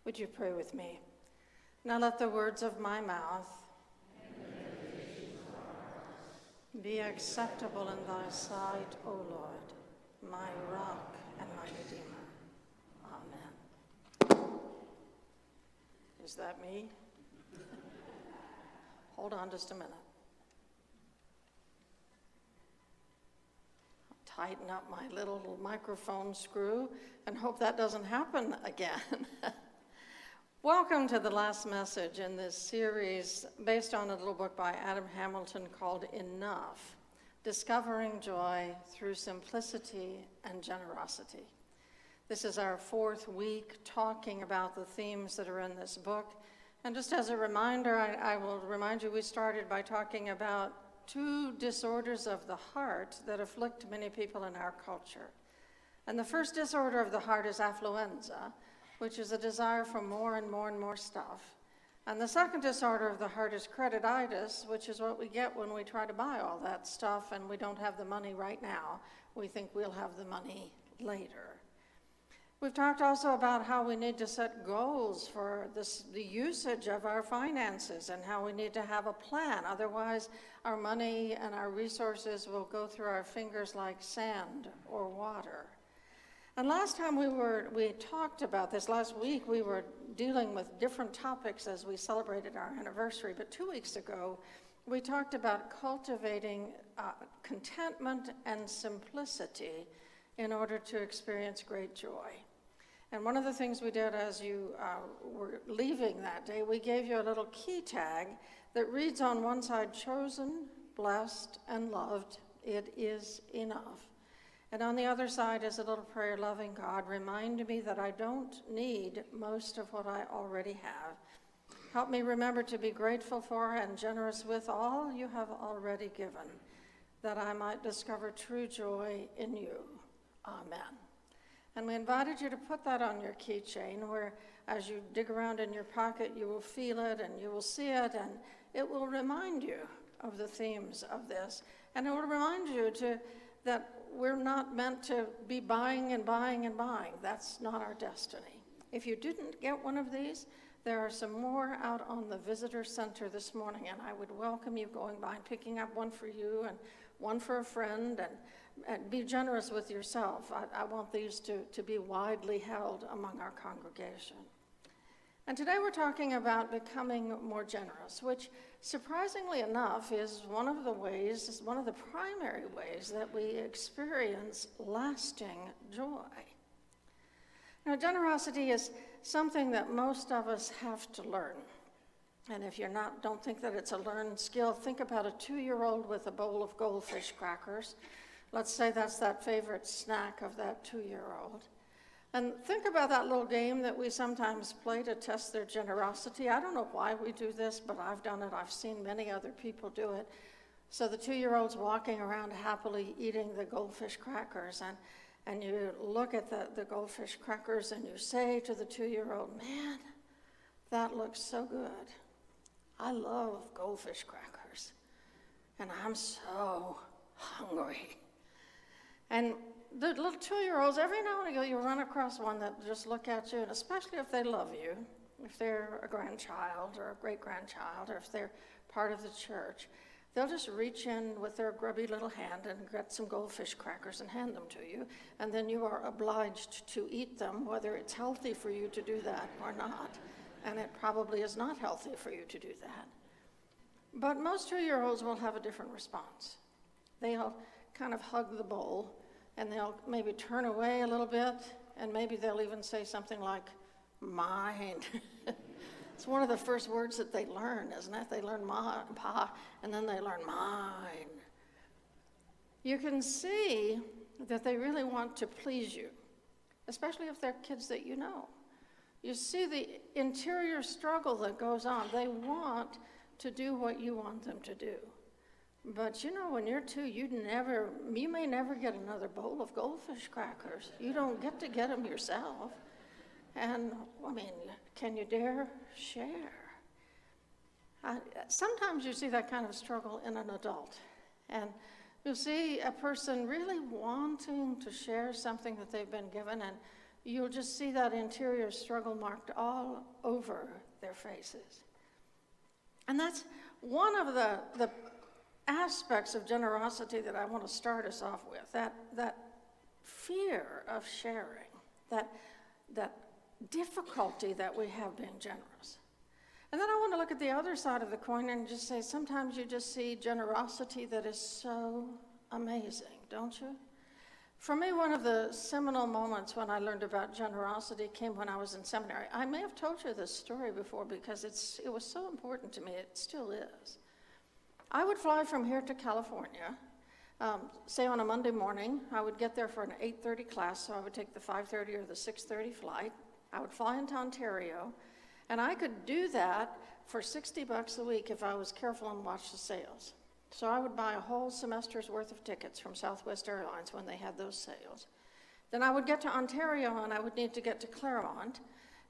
Would you pray with me? Now let the words of my mouth be acceptable in thy sight, O Lord, my rock and my redeemer. Amen. Is that me? Hold on just a minute. I'll tighten up my little microphone screw and hope that doesn't happen again. Welcome to the last message in this series based on a little book by Adam Hamilton called Enough, Discovering Joy Through Simplicity and Generosity. This is our fourth week talking about the themes that are in this book. And just as a reminder, I will remind you we started by talking about two disorders of the heart that afflict many people in our culture. And the first disorder of the heart is affluenza, which is a desire for more and more and more stuff. And the second disorder of the heart is credititis, which is what we get when we try to buy all that stuff and we don't have the money right now. We think we'll have the money later. We've talked also about how we need to set goals for the usage of our finances and how we need to have a plan. Otherwise, our money and our resources will go through our fingers like sand or water. And last time we talked about this, last week we were dealing with different topics as we celebrated our anniversary, but 2 weeks ago we talked about cultivating contentment and simplicity in order to experience great joy. And one of the things we did as you were leaving that day, we gave you a little key tag that reads on one side, chosen, blessed, and loved, it is enough. And on the other side is a little prayer, loving God, remind me that I don't need most of what I already have. Help me remember to be grateful for and generous with all you have already given, that I might discover true joy in you. Amen. And we invited you to put that on your keychain where as you dig around in your pocket, you will feel it and you will see it, and it will remind you of the themes of this. And it will remind you that we're not meant to be buying and buying and buying. That's not our destiny. If you didn't get one of these, there are some more out on the visitor center this morning, and I would welcome you going by and picking up one for you and one for a friend, and be generous with yourself. I want these to be widely held among our congregation. And today we're talking about becoming more generous, which surprisingly enough is one of the primary ways that we experience lasting joy. Now, generosity is something that most of us have to learn. And if don't think that it's a learned skill, think about a 2-year-old with a bowl of goldfish crackers. Let's say that's that favorite snack of that 2-year-old. And think about that little game that we sometimes play to test their generosity. I don't know why we do this, but I've done it. I've seen many other people do it. So the 2-year-old's walking around happily eating the goldfish crackers, and you look at the goldfish crackers and you say to the 2-year-old, man, that looks so good. I love goldfish crackers, and I'm so hungry. And the little 2-year-olds, every now and again, you run across one that just look at you, and especially if they love you, if they're a grandchild or a great-grandchild, or if they're part of the church, they'll just reach in with their grubby little hand and get some goldfish crackers and hand them to you, and then you are obliged to eat them, whether it's healthy for you to do that or not. And it probably is not healthy for you to do that. But most 2-year-olds will have a different response. They'll kind of hug the bowl, and they'll maybe turn away a little bit, and maybe they'll even say something like, mine. It's one of the first words that they learn, isn't it? They learn ma, pa, and then they learn mine. You can see that they really want to please you, especially if they're kids that you know. You see the interior struggle that goes on. They want to do what you want them to do. But you know, when you're 2, you may never get another bowl of goldfish crackers. You don't get to get them yourself. And, I mean, can you dare share? Sometimes you see that kind of struggle in an adult. And You'll see a person really wanting to share something that they've been given, and you'll just see that interior struggle marked all over their faces. And that's one of the aspects of generosity that I want to start us off with, that fear of sharing, that difficulty that we have being generous. And then I want to look at the other side of the coin and just say, sometimes you just see generosity that is so amazing, don't you? For me, one of the seminal moments when I learned about generosity came when I was in seminary. I may have told you this story before because it was so important to me. It still is. I would fly from here to California, say on a Monday morning. I would get there for an 8:30 class, so I would take the 5:30 or the 6:30 flight. I would fly into Ontario, and I could do that for $60 a week if I was careful and watched the sales. So I would buy a whole semester's worth of tickets from Southwest Airlines when they had those sales. Then I would get to Ontario, and I would need to get to Claremont.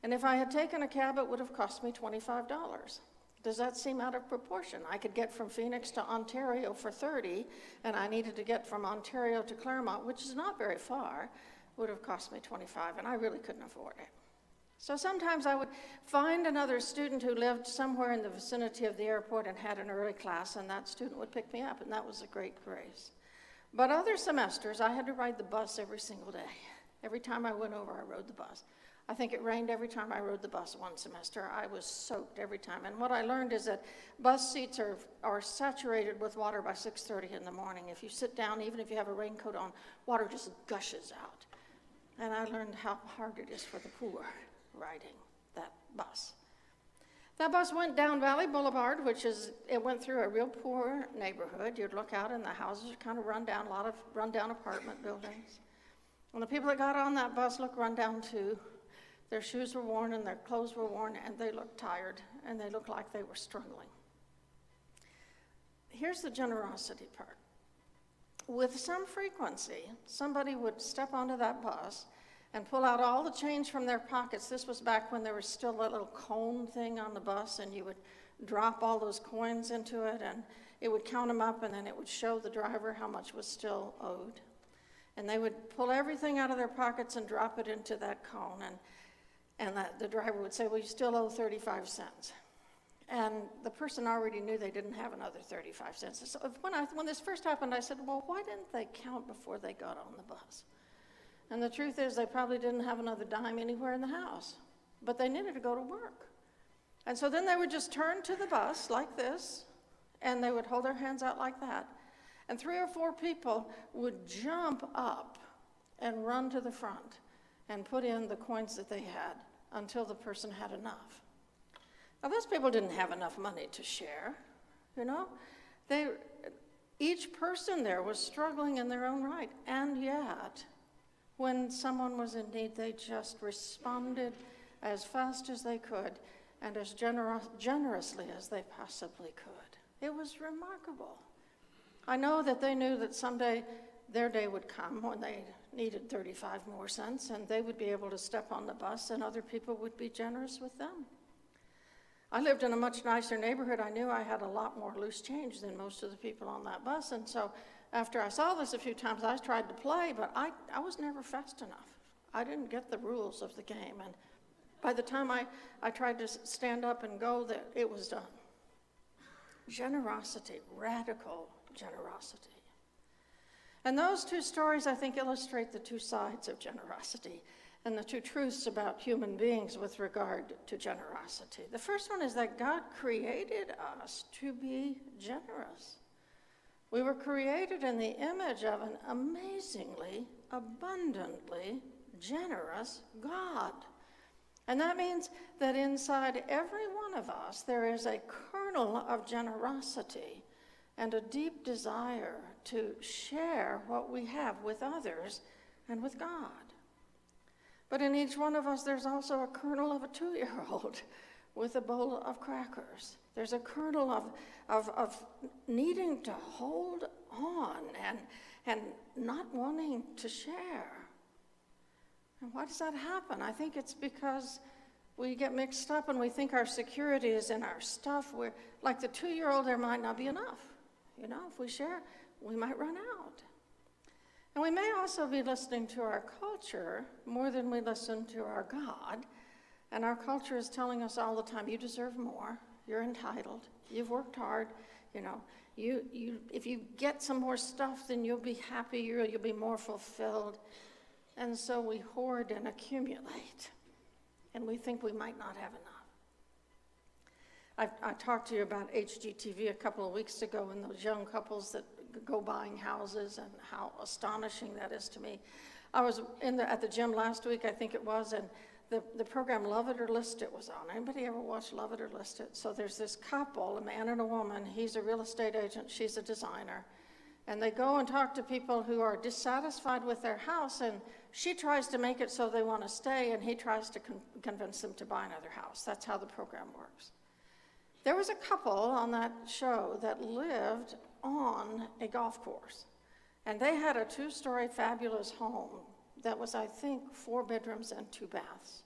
And if I had taken a cab, it would have cost me $25. Does that seem out of proportion? I could get from Phoenix to Ontario for $30, and I needed to get from Ontario to Claremont, which is not very far, would have cost me $25, and I really couldn't afford it. So sometimes I would find another student who lived somewhere in the vicinity of the airport and had an early class, and that student would pick me up, and that was a great grace. But other semesters, I had to ride the bus every single day. Every time I went over, I rode the bus. I think it rained every time I rode the bus one semester. I was soaked every time. And what I learned is that bus seats are saturated with water by 6:30 in the morning. If you sit down, even if you have a raincoat on, water just gushes out. And I learned how hard it is for the poor riding that bus. That bus went down Valley Boulevard, it went through a real poor neighborhood. You'd look out and the houses are kind of run down, a lot of run down apartment buildings. And the people that got on that bus looked run down too. Their shoes were worn and their clothes were worn, and they looked tired, and they looked like they were struggling. Here's the generosity part. With some frequency, somebody would step onto that bus and pull out all the change from their pockets. This was back when there was still that little cone thing on the bus, and you would drop all those coins into it, and it would count them up, and then it would show the driver how much was still owed. And they would pull everything out of their pockets and drop it into that cone, and the driver would say, well, you still owe 35 cents. And the person already knew they didn't have another 35 cents. So when this first happened, I said, well, why didn't they count before they got on the bus? And the truth is they probably didn't have another dime anywhere in the house, but they needed to go to work. And so then they would just turn to the bus like this, and they would hold their hands out like that. And 3 or 4 people would jump up and run to the front and put in the coins that they had until the person had enough. Now, those people didn't have enough money to share, you know. Each person there was struggling in their own right, and yet, when someone was in need, they just responded as fast as they could and as generously as they possibly could. It was remarkable. I know that they knew that someday their day would come when they needed 35 more cents, and they would be able to step on the bus, and other people would be generous with them. I lived in a much nicer neighborhood. I knew I had a lot more loose change than most of the people on that bus, and so after I saw this a few times, I tried to play, but I was never fast enough. I didn't get the rules of the game, and by the time I tried to stand up and go, it was done. Generosity, radical generosity. And those 2 stories, I think, illustrate the 2 sides of generosity and the 2 truths about human beings with regard to generosity. The first one is that God created us to be generous. We were created in the image of an amazingly, abundantly generous God. And that means that inside every one of us, there is a kernel of generosity and a deep desire to share what we have with others and with God. But in each one of us, there's also a kernel of a 2-year-old with a bowl of crackers. There's a kernel of needing to hold on and not wanting to share. And why does that happen? I think it's because we get mixed up and we think our security is in our stuff. We're like the 2-year-old, there might not be enough. You know, if we share, we might run out. And we may also be listening to our culture more than we listen to our God. And our culture is telling us all the time, you deserve more, you're entitled, you've worked hard, if you get some more stuff, then you'll be happier, you'll be more fulfilled. And so we hoard and accumulate, and we think we might not have enough. I talked to you about HGTV a couple of weeks ago and those young couples that go buying houses and how astonishing that is to me. I was at the gym last week, I think it was, and the program Love It or List It was on. Anybody ever watch Love It or List It? So there's this couple, a man and a woman. He's a real estate agent, she's a designer. And they go and talk to people who are dissatisfied with their house, and she tries to make it so they want to stay, and he tries to convince them to buy another house. That's how the program works. There was a couple on that show that lived on a golf course, and they had a 2-story fabulous home that was, I think, 4 bedrooms and 2 baths.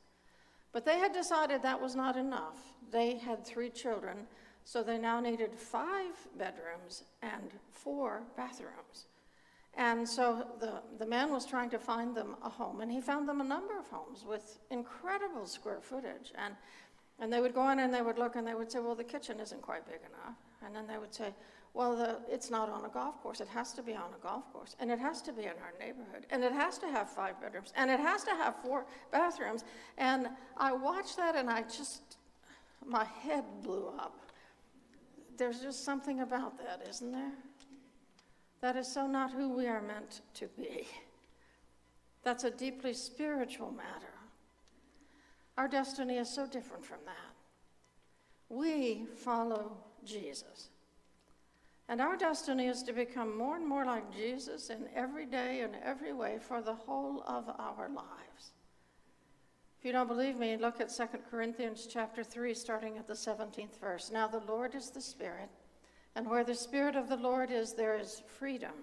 But they had decided that was not enough. They had 3 children, so they now needed 5 bedrooms and 4 bathrooms. And so the man was trying to find them a home, and he found them a number of homes with incredible square footage. And they would go in and they would look and they would say, well, the kitchen isn't quite big enough. And then they would say, well, it's not on a golf course. It has to be on a golf course. And it has to be in our neighborhood. And it has to have 5 bedrooms. And it has to have 4 bathrooms. And I watched that and my head blew up. There's just something about that, isn't there? That is so not who we are meant to be. That's a deeply spiritual matter. Our destiny is so different from that. We follow Jesus. And our destiny is to become more and more like Jesus in every day and every way for the whole of our lives. If you don't believe me, look at 2 Corinthians chapter 3, starting at the 17th verse. Now the Lord is the Spirit, and where the Spirit of the Lord is, there is freedom.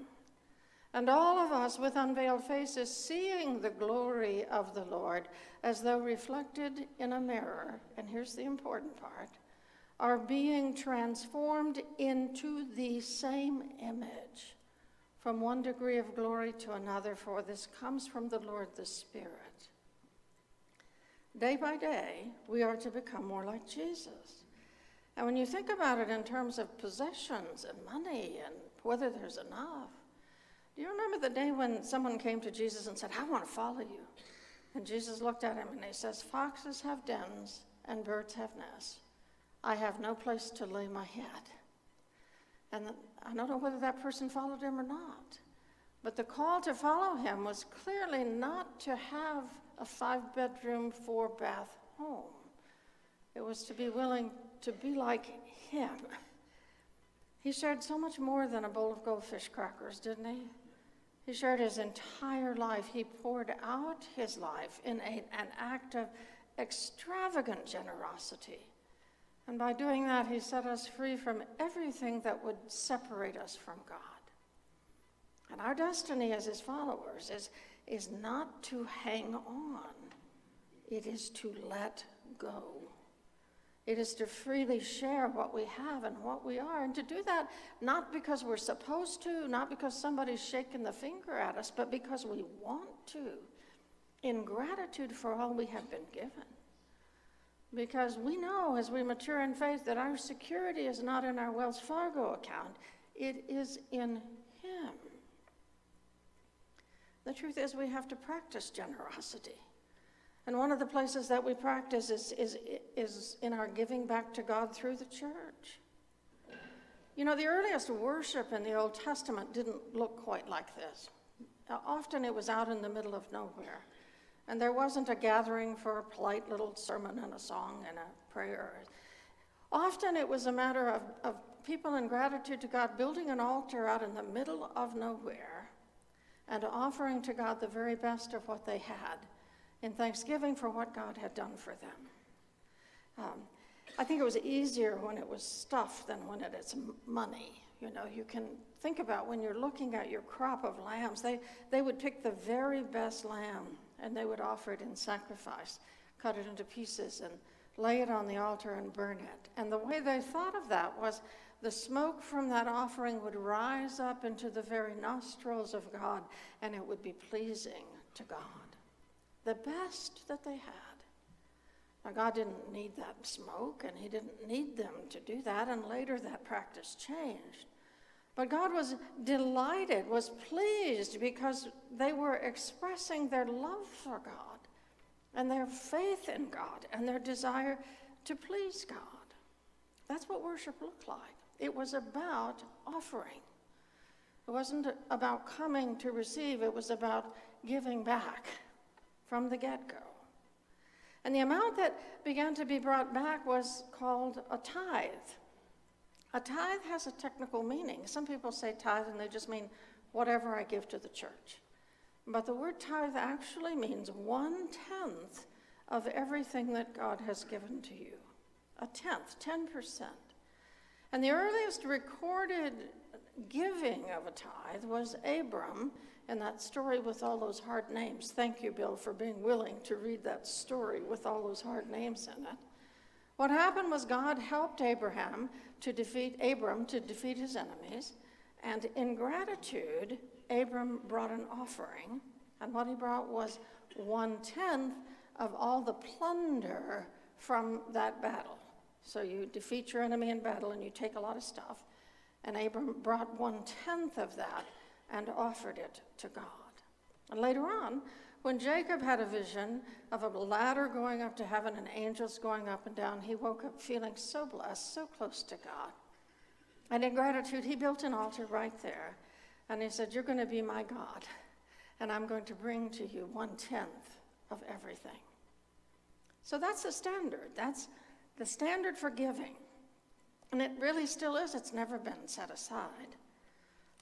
And all of us with unveiled faces, seeing the glory of the Lord as though reflected in a mirror, and here's the important part, are being transformed into the same image from one degree of glory to another, for this comes from the Lord the Spirit. Day by day, we are to become more like Jesus. And when you think about it in terms of possessions and money and whether there's enough, do you remember the day when someone came to Jesus and said, I want to follow you? And Jesus looked at him and he says, foxes have dens and birds have nests. I have no place to lay my head. And I don't know whether that person followed him or not. But the call to follow him was clearly not to have a 5-bedroom, 4-bath home. It was to be willing to be like him. He shared so much more than a bowl of goldfish crackers, didn't he? He shared his entire life. He poured out his life in an act of extravagant generosity. And by doing that, he set us free from everything that would separate us from God. And our destiny as his followers is not to hang on. It is to let go. It is to freely share what we have and what we are, and to do that not because we're supposed to, not because somebody's shaking the finger at us, but because we want to, in gratitude for all we have been given. Because we know as we mature in faith that our security is not in our Wells Fargo account, it is in him. The truth is we have to practice generosity. And one of the places that we practice is in our giving back to God through the church. You know, the earliest worship in the Old Testament didn't look quite like this. Often it was out in the middle of nowhere. And there wasn't a gathering for a polite little sermon and a song and a prayer. Often it was a matter of people in gratitude to God building an altar out in the middle of nowhere and offering to God the very best of what they had in thanksgiving for what God had done for them. I think it was easier when it was stuff than when it's money. You know, you can think about when you're looking at your crop of lambs, they would pick the very best lamb and they would offer it in sacrifice, cut it into pieces and lay it on the altar and burn it. And the way they thought of that was the smoke from that offering would rise up into the very nostrils of God, and it would be pleasing to God. The best that they had. Now, God didn't need that smoke, and he didn't need them to do that, and later that practice changed. But God was delighted, was pleased, because they were expressing their love for God and their faith in God and their desire to please God. That's what worship looked like. It was about offering. It wasn't about coming to receive. It was about giving back from the get-go. And the amount that began to be brought back was called a tithe. A tithe has a technical meaning. Some people say tithe and they just mean whatever I give to the church. But the word tithe actually means 1/10 of everything that God has given to you. A tenth, 10%. And the earliest recorded giving of a tithe was Abram, in that story with all those hard names. Thank you, Bill, for being willing to read that story with all those hard names in it. What happened was God helped Abram to defeat his enemies, and in gratitude, Abram brought an offering, and what he brought was 1/10 of all the plunder from that battle. So you defeat your enemy in battle and you take a lot of stuff, and Abram brought 1/10 of that and offered it to God. And later on, when Jacob had a vision of a ladder going up to heaven and angels going up and down, he woke up feeling so blessed, so close to God. And in gratitude, he built an altar right there. And he said, "You're going to be my God, and I'm going to bring to you 1/10 of everything." So that's the standard. That's the standard for giving. And it really still is. It's never been set aside.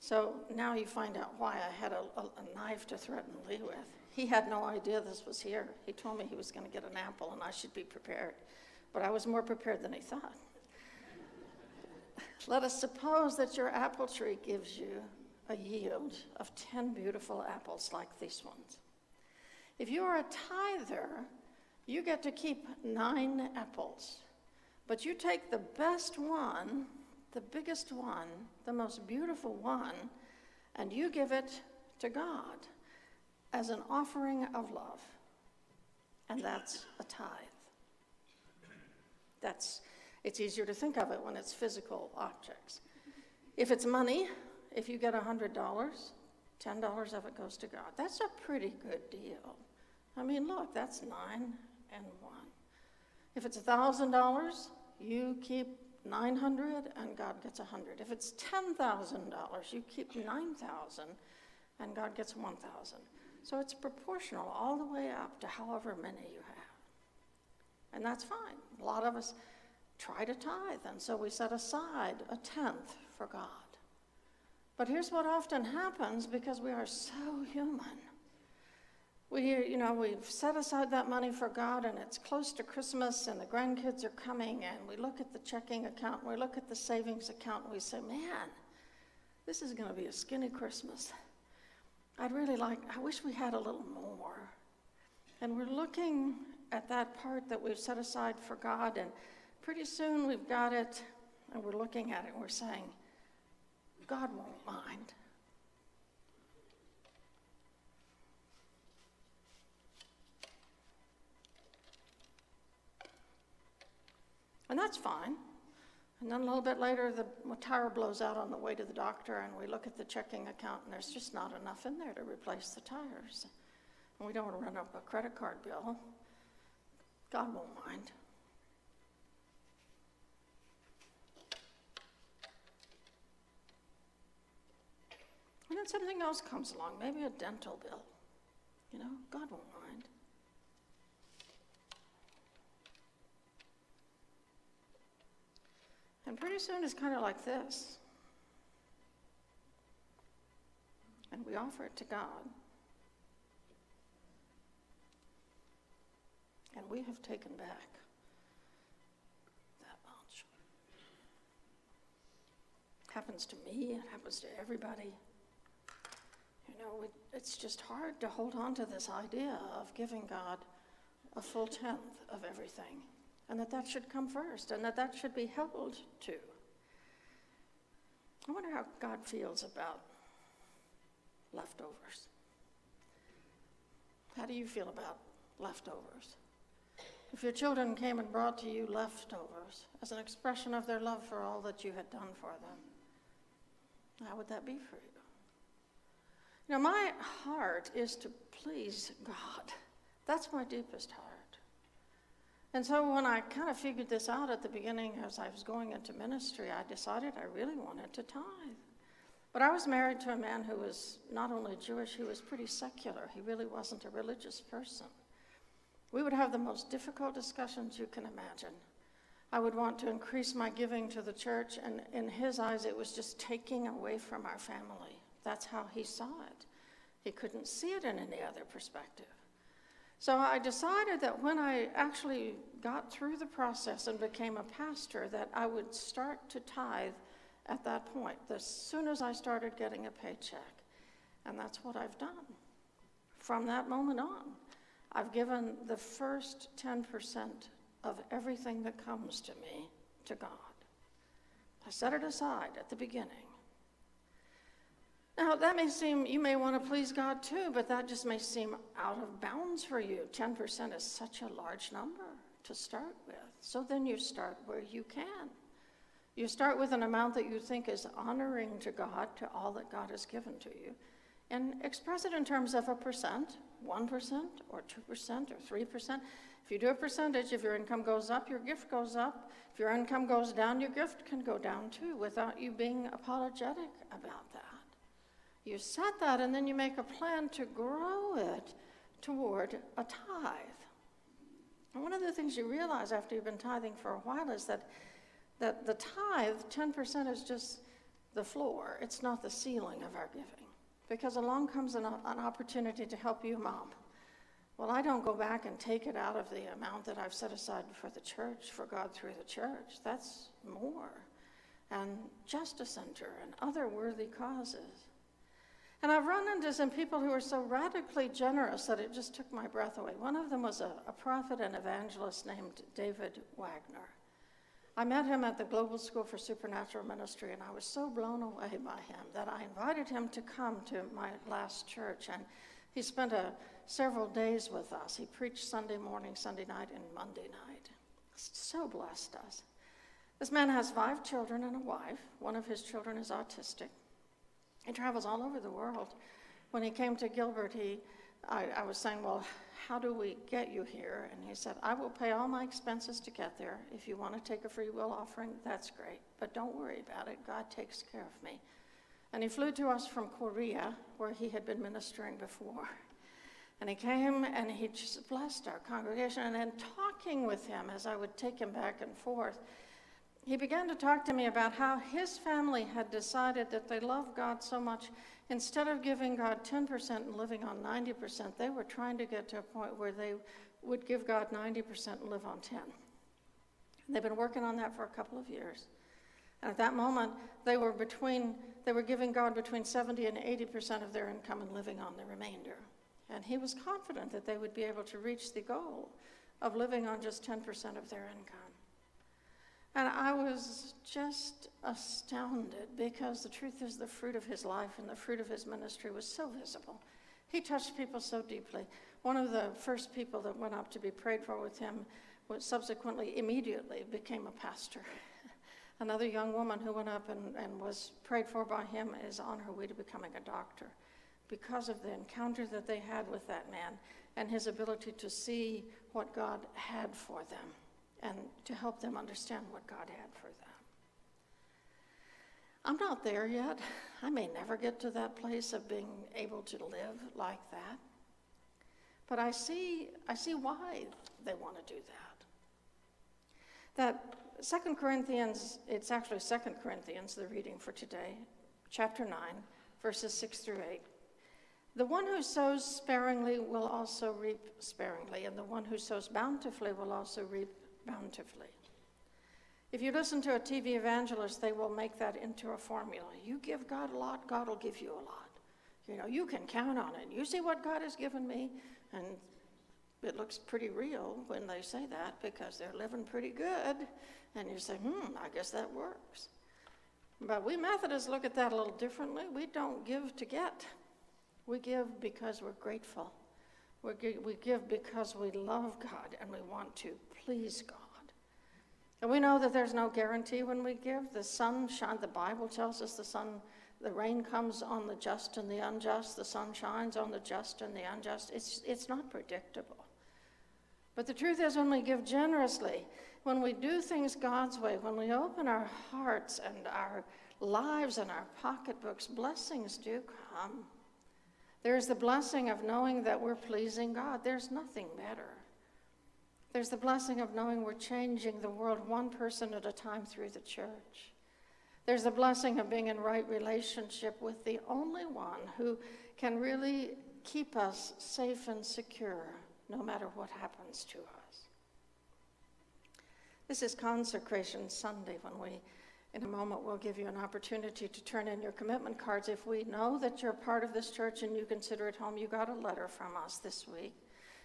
So now you find out why I had a knife to threaten Lee with. He had no idea this was here. He told me he was going to get an apple and I should be prepared. But I was more prepared than he thought. Let us suppose that your apple tree gives you a yield of 10 beautiful apples like these ones. If you are a tither, you get to keep 9 apples. But you take the best one, the biggest one, the most beautiful one, and you give it to God as an offering of love. And that's a tithe. It's easier to think of it when it's physical objects. If it's money, if you get $100, $10 of it goes to God. That's a pretty good deal. I mean, look, that's 9 and 1. If it's $1,000, you keep 900 and God gets 100. If it's $10,000, you keep 9,000 and God gets 1,000. So it's proportional all the way up to however many you have. And that's fine. A lot of us try to tithe, and so we set aside 1/10 for God. But here's what often happens, because we are so human. We've set aside that money for God, and it's close to Christmas, and the grandkids are coming, and we look at the checking account, and we look at the savings account, and we say, man, this is going to be a skinny Christmas. I wish we had a little more. And we're looking at that part that we've set aside for God, and pretty soon we've got it, and we're looking at it, and we're saying, God won't mind. And that's fine. And then a little bit later, the tire blows out on the way to the doctor, and we look at the checking account, and there's just not enough in there to replace the tires. And we don't want to run up a credit card bill. God won't mind. And then something else comes along, maybe a dental bill. God won't mind. And pretty soon it's kind of like this. And we offer it to God. And we have taken back that much. It happens to me, it happens to everybody. It's just hard to hold on to this idea of giving God a full 1/10 of everything, and that should come first, and that should be held to. I wonder how God feels about leftovers. How do you feel about leftovers? If your children came and brought to you leftovers as an expression of their love for all that you had done for them, how would that be for you? You know, my heart is to please God. That's my deepest heart. And so when I kind of figured this out at the beginning as I was going into ministry, I decided I really wanted to tithe. But I was married to a man who was not only Jewish, he was pretty secular. He really wasn't a religious person. We would have the most difficult discussions you can imagine. I would want to increase my giving to the church, and in his eyes, it was just taking away from our family. That's how he saw it. He couldn't see it in any other perspective. So I decided that when I actually got through the process and became a pastor, that I would start to tithe at that point, as soon as I started getting a paycheck. And that's what I've done. From that moment on, I've given the first 10% of everything that comes to me to God. I set it aside at the beginning. Now, that may seem, you may want to please God too, but that just may seem out of bounds for you. 10% is such a large number to start with. So then you start where you can. You start with an amount that you think is honoring to God, to all that God has given to you, and express it in terms of a percent, 1% or 2% or 3%. If you do a percentage, if your income goes up, your gift goes up. If your income goes down, your gift can go down too, without you being apologetic about that. You set that, and then you make a plan to grow it toward a tithe. And one of the things you realize after you've been tithing for a while is that the tithe, 10%, is just the floor. It's not the ceiling of our giving. Because along comes an opportunity to help you, Mom. Well, I don't go back and take it out of the amount that I've set aside for the church, for God through the church. That's more. And Justice Center and other worthy causes. And I've run into some people who are so radically generous that it just took my breath away. One of them was a prophet and evangelist named David Wagner. I met him at the Global School for Supernatural Ministry, and I was so blown away by him that I invited him to come to my last church, and he spent several days with us. He preached Sunday morning, Sunday night, and Monday night. So blessed us. This man has 5 children and a wife. One of his children is autistic. He travels all over the world. When he came to Gilbert, I was saying, well, how do we get you here? And he said, I will pay all my expenses to get there. If you want to take a free will offering, that's great. But don't worry about it. God takes care of me. And he flew to us from Korea, where he had been ministering before. And he came and he just blessed our congregation. And then talking with him as I would take him back and forth, he began to talk to me about how his family had decided that they love God so much, instead of giving God 10% and living on 90%, they were trying to get to a point where they would give God 90% and live on 10. They've been working on that for a couple of years. And at that moment, they were giving God between 70 and 80% of their income and living on the remainder. And he was confident that they would be able to reach the goal of living on just 10% of their income. And I was just astounded, because the truth is the fruit of his life and the fruit of his ministry was so visible. He touched people so deeply. One of the first people that went up to be prayed for with him was subsequently, immediately, became a pastor. Another young woman who went up and was prayed for by him is on her way to becoming a doctor, because of the encounter that they had with that man and his ability to see what God had for them, and to help them understand what God had for them. I'm not there yet. I may never get to that place of being able to live like that. But I see why they want to do that. That 2 Corinthians, it's actually 2 Corinthians, the reading for today, chapter 9, verses 6 through 8. The one who sows sparingly will also reap sparingly, and the one who sows bountifully will also reap bountifully. If you listen to a TV evangelist, they will make that into a formula. You give God a lot, God will give you a lot. You know, you can count on it. You see what God has given me, and it looks pretty real when they say that, because they're living pretty good, and you say, I guess that works. But we Methodists look at that a little differently. We don't give to get. We give because we're grateful. We give because we love God and we want to please God. And we know that there's no guarantee when we give. The sun shines, the Bible tells us the rain comes on the just and the unjust. The sun shines on the just and the unjust. It's not predictable. But the truth is, when we give generously, when we do things God's way, when we open our hearts and our lives and our pocketbooks, blessings do come. There's the blessing of knowing that we're pleasing God. There's nothing better. There's the blessing of knowing we're changing the world one person at a time through the church. There's the blessing of being in right relationship with the only one who can really keep us safe and secure no matter what happens to us. This is Consecration Sunday, when we, in a moment, we'll give you an opportunity to turn in your commitment cards. If we know that you're part of this church and you consider it home, you got a letter from us this week.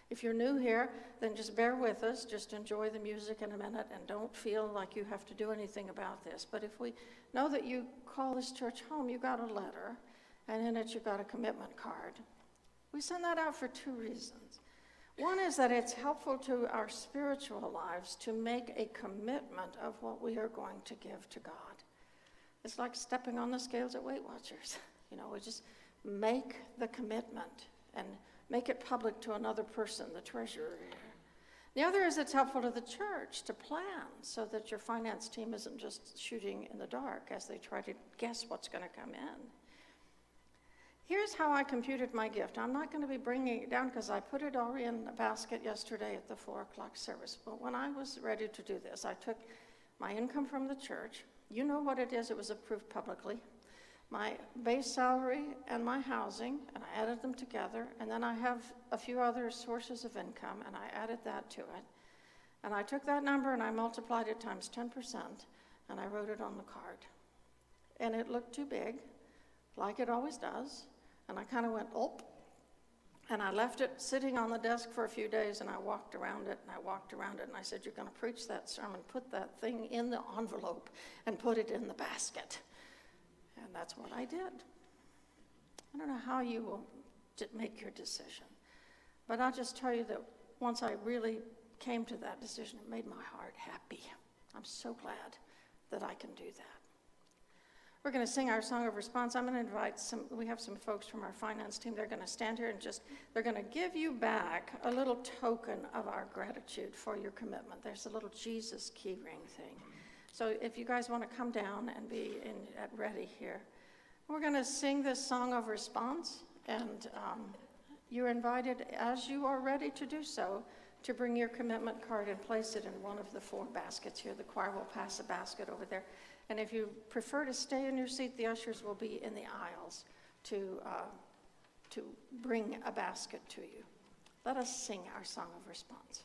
If you're new here, then just bear with us. Just enjoy the music in a minute and don't feel like you have to do anything about this. But if we know that you call this church home, you got a letter, and in it you got a commitment card. We send that out for two reasons. One is that it's helpful to our spiritual lives to make a commitment of what we are going to give to God. It's like stepping on the scales at Weight Watchers. We just make the commitment and make it public to another person, the treasurer here. The other is it's helpful to the church to plan so that your finance team isn't just shooting in the dark as they try to guess what's going to come in. Here's how I computed my gift. I'm not going to be bringing it down because I put it already in a basket yesterday at the 4 o'clock service. But when I was ready to do this, I took my income from the church. You know what it is. It was approved publicly. My base salary and my housing, and I added them together. And then I have a few other sources of income, and I added that to it. And I took that number and I multiplied it times 10%, and I wrote it on the card. And it looked too big, like it always does. And I kind of went, oh, and I left it sitting on the desk for a few days, and I walked around it, and I said, you're going to preach that sermon, put that thing in the envelope, and put it in the basket. And that's what I did. I don't know how you will make your decision, but I'll just tell you that once I really came to that decision, it made my heart happy. I'm so glad that I can do that. We're going to sing our song of response. I'm going to invite we have some folks from our finance team. They're going to stand here and they're going to give you back a little token of our gratitude for your commitment. There's a little Jesus key ring thing. So if you guys want to come down and be ready here, we're going to sing this song of response, and you're invited, as you are ready to do so, to bring your commitment card and place it in one of the 4 baskets here. The choir will pass a basket over there. And if you prefer to stay in your seat, the ushers will be in the aisles to bring a basket to you. Let us sing our song of response.